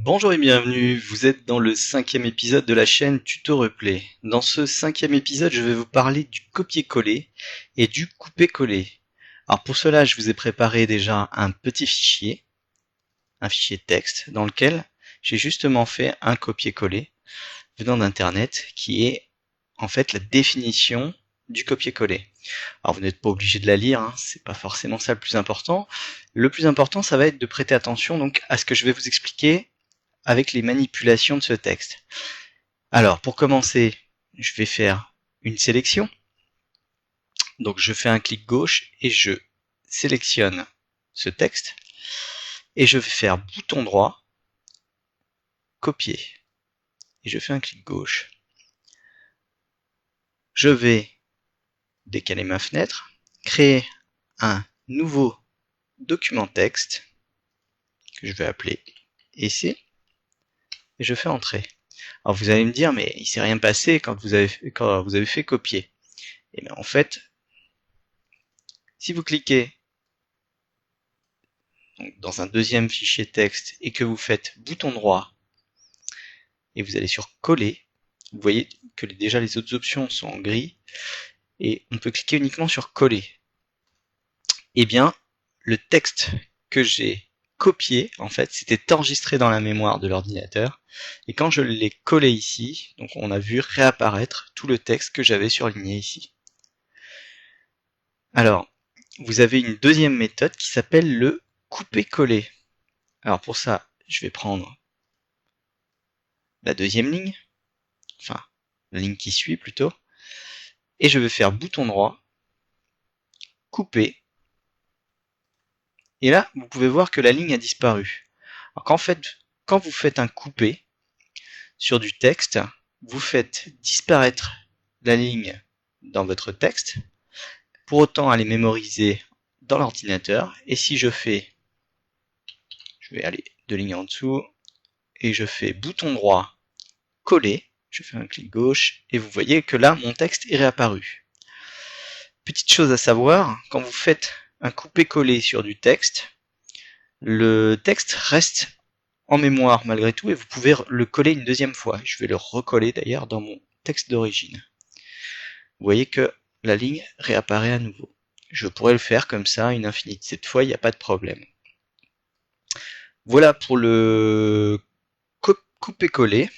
Bonjour et bienvenue, vous êtes dans le 5e épisode de la chaîne Tuto Replay. Dans ce 5e épisode, je vais vous parler du copier-coller et du couper-coller. Alors pour cela, je vous ai préparé déjà un petit fichier, un fichier texte, dans lequel j'ai justement fait un copier-coller venant d'internet qui est en fait la définition du copier-coller. Alors vous n'êtes pas obligé de la lire, hein, c'est pas forcément ça le plus important. Le plus important, ça va être de prêter attention donc à ce que je vais vous expliquer avec les manipulations de ce texte. Alors, pour commencer, je vais faire une sélection. Donc, je fais un clic gauche et je sélectionne ce texte. Et je vais faire bouton droit, copier. Et je fais un clic gauche. Je vais décaler ma fenêtre, créer un nouveau document texte que je vais appeler essai. Et je fais entrer. Alors vous allez me dire, mais il s'est rien passé quand vous avez fait copier. Et bien en fait, si vous cliquez dans un deuxième fichier texte et que vous faites bouton droit et vous allez sur coller, vous voyez que déjà les autres options sont en gris et on peut cliquer uniquement sur coller. Et bien, le texte que j'ai copié, en fait, c'était enregistré dans la mémoire de l'ordinateur. Et quand je l'ai collé ici, donc on a vu réapparaître tout le texte que j'avais surligné ici. Alors, vous avez une deuxième méthode qui s'appelle le couper-coller. Alors pour ça, je vais prendre la deuxième ligne, enfin la ligne qui suit plutôt, et je vais faire bouton droit, couper, et là vous pouvez voir que la ligne a disparu. Alors qu'en fait, quand vous faites un couper sur du texte, vous faites disparaître la ligne dans votre texte, pour autant elle est mémorisée dans l'ordinateur, et si je vais aller 2 lignes en dessous, et je fais bouton droit, coller, je fais un clic gauche, et vous voyez que là mon texte est réapparu. Petite chose à savoir, quand vous faites un couper-coller sur du texte, le texte reste en mémoire malgré tout et vous pouvez le coller une deuxième fois. Je vais le recoller d'ailleurs dans mon texte d'origine. Vous voyez que la ligne réapparaît à nouveau. Je pourrais le faire comme ça une infinité de fois, il n'y a pas de problème. Voilà pour le couper-coller.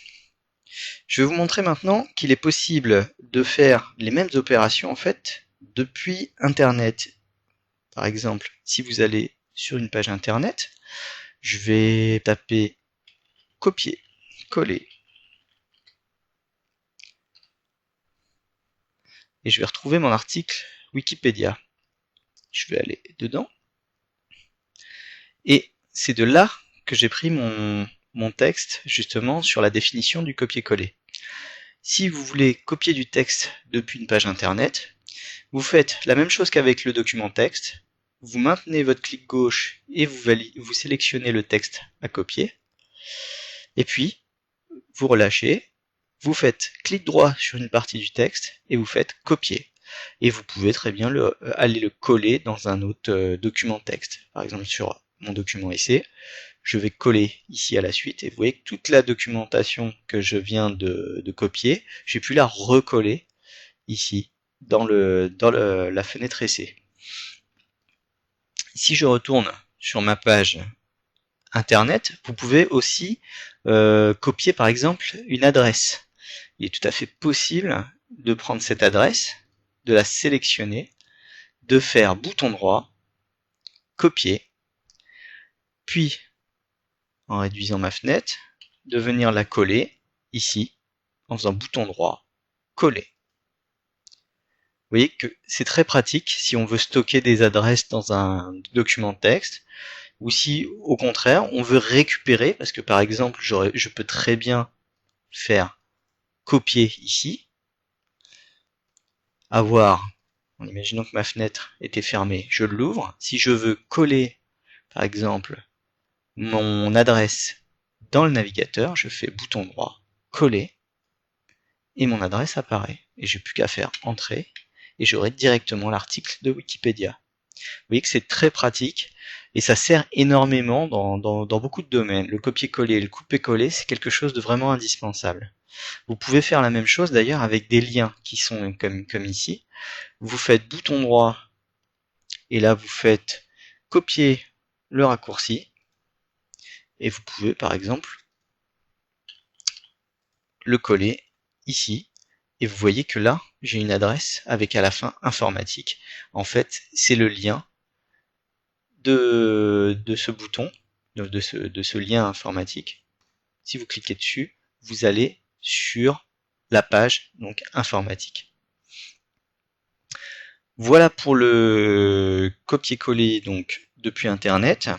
Je vais vous montrer maintenant qu'il est possible de faire les mêmes opérations en fait depuis Internet. Par exemple, si vous allez sur une page Internet, je vais taper copier, coller, et je vais retrouver mon article Wikipédia. Je vais aller dedans, et c'est de là que j'ai pris mon texte justement sur la définition du copier-coller. Si vous voulez copier du texte depuis une page Internet, vous faites la même chose qu'avec le document texte, vous maintenez votre clic gauche et vous sélectionnez le texte à copier, et puis vous relâchez, vous faites clic droit sur une partie du texte et vous faites copier. Et vous pouvez très bien aller le coller dans un autre document texte. Par exemple sur mon document essai, je vais coller ici à la suite et vous voyez que toute la documentation que je viens de copier, j'ai pu la recoller ici dans la fenêtre essai. Si je retourne sur ma page Internet, vous pouvez aussi copier par exemple une adresse. Il est tout à fait possible de prendre cette adresse, de la sélectionner, de faire bouton droit, copier, puis en réduisant ma fenêtre, de venir la coller ici en faisant bouton droit, coller. Vous voyez que c'est très pratique si on veut stocker des adresses dans un document texte, ou si au contraire on veut récupérer, parce que par exemple je peux très bien faire copier ici, avoir, en imaginant que ma fenêtre était fermée, je l'ouvre, si je veux coller par exemple mon adresse dans le navigateur, je fais bouton droit, coller, et mon adresse apparaît, et j'ai plus qu'à faire entrer, et j'aurai directement l'article de Wikipédia. Vous voyez que c'est très pratique, Et ça sert énormément dans beaucoup de domaines. Le copier-coller et le couper-coller, c'est quelque chose de vraiment indispensable. Vous pouvez faire la même chose d'ailleurs avec des liens qui sont comme ici. Vous faites bouton droit et là vous faites copier le raccourci et vous pouvez par exemple le coller ici et vous voyez que là j'ai une adresse avec à la fin informatique. En fait c'est le lien de ce bouton, de ce lien informatique. Si vous cliquez dessus, vous allez sur la page donc informatique. Voilà pour le copier-coller donc depuis Internet.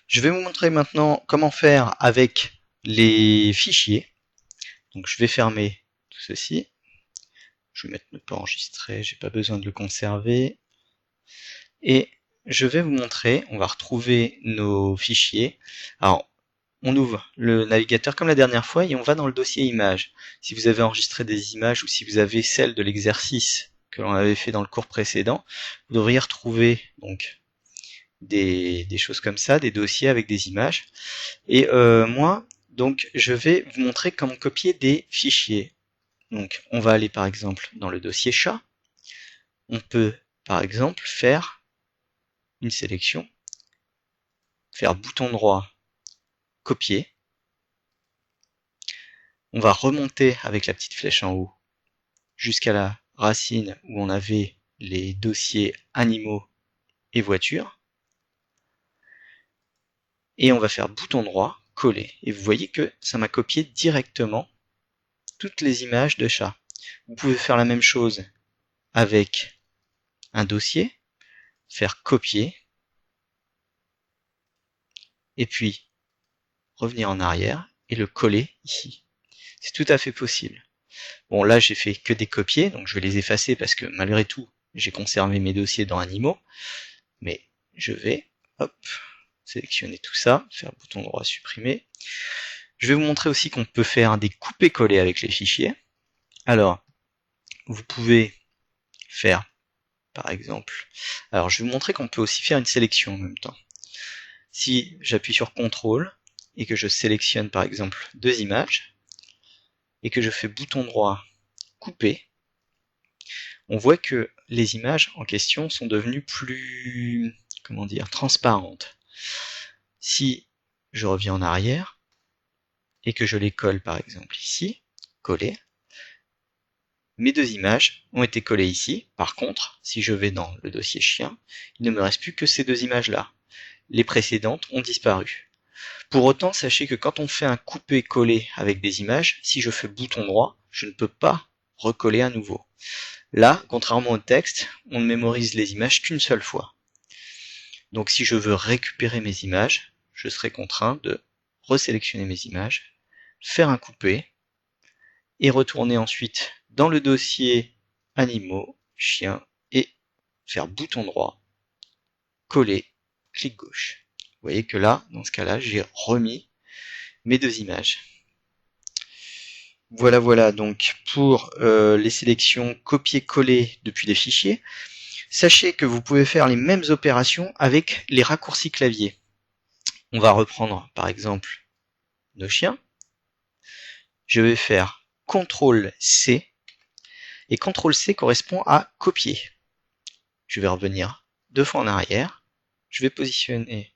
Je vais vous montrer maintenant comment faire avec les fichiers. Donc je vais fermer tout ceci. Je vais mettre ne pas enregistrer, j'ai pas besoin de le conserver. Et je vais vous montrer, on va retrouver nos fichiers. Alors, on ouvre le navigateur comme la dernière fois et on va dans le dossier images. Si vous avez enregistré des images ou si vous avez celle de l'exercice que l'on avait fait dans le cours précédent, vous devriez retrouver donc des choses comme ça, des dossiers avec des images. Et moi, donc, je vais vous montrer comment copier des fichiers. Donc, on va aller par exemple dans le dossier chat. On peut par exemple faire une sélection, faire bouton droit, copier. On va remonter avec la petite flèche en haut jusqu'à la racine où on avait les dossiers animaux et voitures. Et on va faire bouton droit, coller. Et vous voyez que ça m'a copié directement toutes les images de chat. Vous pouvez faire la même chose avec un dossier, faire copier, et puis revenir en arrière et le coller ici. C'est tout à fait possible. Bon, là j'ai fait que des copier, donc je vais les effacer parce que malgré tout, j'ai conservé mes dossiers dans animaux, mais je vais, hop, sélectionner tout ça, faire bouton droit supprimer. Je vais vous montrer aussi qu'on peut faire des couper-coller avec les fichiers. Alors, vous pouvez faire, par exemple, alors je vais vous montrer qu'on peut aussi faire une sélection en même temps. Si j'appuie sur CTRL et que je sélectionne par exemple deux images, et que je fais bouton droit couper, on voit que les images en question sont devenues plus, comment dire, transparentes. Si je reviens en arrière et que je les colle par exemple ici, coller, mes deux images ont été collées ici. Par contre, si je vais dans le dossier chien, il ne me reste plus que ces deux images-là. Les précédentes ont disparu. Pour autant, sachez que quand on fait un couper-coller avec des images, si je fais bouton droit, je ne peux pas recoller à nouveau. Là, contrairement au texte, on ne mémorise les images qu'une seule fois. Donc si je veux récupérer mes images, je serai contraint de resélectionner mes images, faire un couper, et retourner ensuite dans le dossier animaux, chiens, et faire bouton droit, coller, clic gauche. Vous voyez que là, dans ce cas-là, j'ai remis mes deux images. Voilà donc pour les sélections copier-coller depuis les fichiers. Sachez que vous pouvez faire les mêmes opérations avec les raccourcis clavier. On va reprendre par exemple nos chiens. Je vais faire CTRL-C et CTRL-C correspond à copier. Je vais revenir deux fois en arrière. Je vais positionner,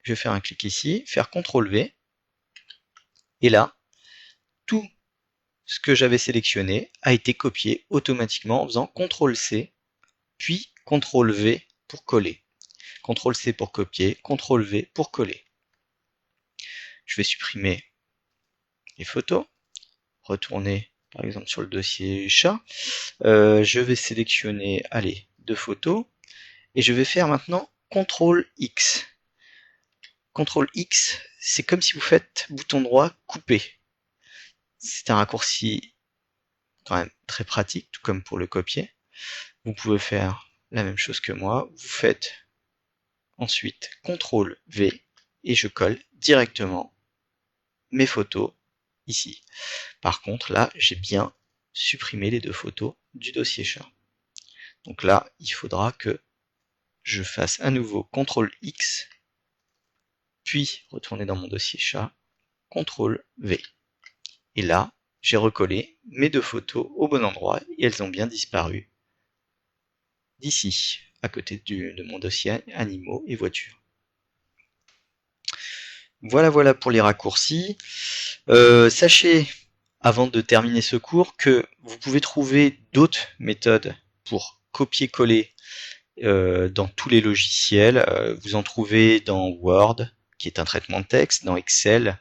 je vais faire un clic ici, faire CTRL-V et là, tout ce que j'avais sélectionné a été copié automatiquement en faisant CTRL-C puis CTRL-V pour coller. CTRL-C pour copier, CTRL-V pour coller. Je vais supprimer les photos, retourner par exemple sur le dossier chat. Je vais sélectionner, allez, deux photos, et je vais faire maintenant CTRL-X. CTRL-X, c'est comme si vous faites bouton droit couper. C'est un raccourci quand même très pratique, tout comme pour le copier. Vous pouvez faire la même chose que moi. Vous faites ensuite CTRL-V et je colle directement mes photos ici. Par contre, là, j'ai bien supprimé les deux photos du dossier chat. Donc là, il faudra que je fasse à nouveau CTRL X, puis retourner dans mon dossier chat, CTRL V. Et là, j'ai recollé mes deux photos au bon endroit et elles ont bien disparu d'ici, à côté de mon dossier animaux et voitures. Voilà pour les raccourcis. Sachez, avant de terminer ce cours, que vous pouvez trouver d'autres méthodes pour copier-coller dans tous les logiciels. Vous en trouvez dans Word, qui est un traitement de texte, dans Excel,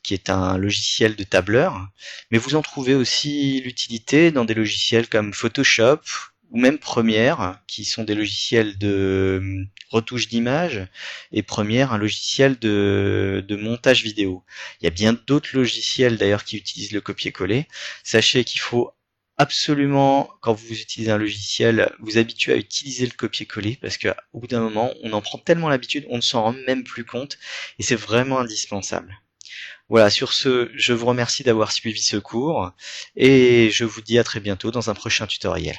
qui est un logiciel de tableur, mais vous en trouvez aussi l'utilité dans des logiciels comme Photoshop ou même Premiere, qui sont des logiciels de retouche d'images, et Premiere, un logiciel de montage vidéo. Il y a bien d'autres logiciels d'ailleurs qui utilisent le copier-coller. Sachez qu'il faut absolument, quand vous utilisez un logiciel, vous habituer à utiliser le copier-coller, parce qu'au bout d'un moment, on en prend tellement l'habitude, on ne s'en rend même plus compte, et c'est vraiment indispensable. Voilà, sur ce, je vous remercie d'avoir suivi ce cours, et je vous dis à très bientôt dans un prochain tutoriel.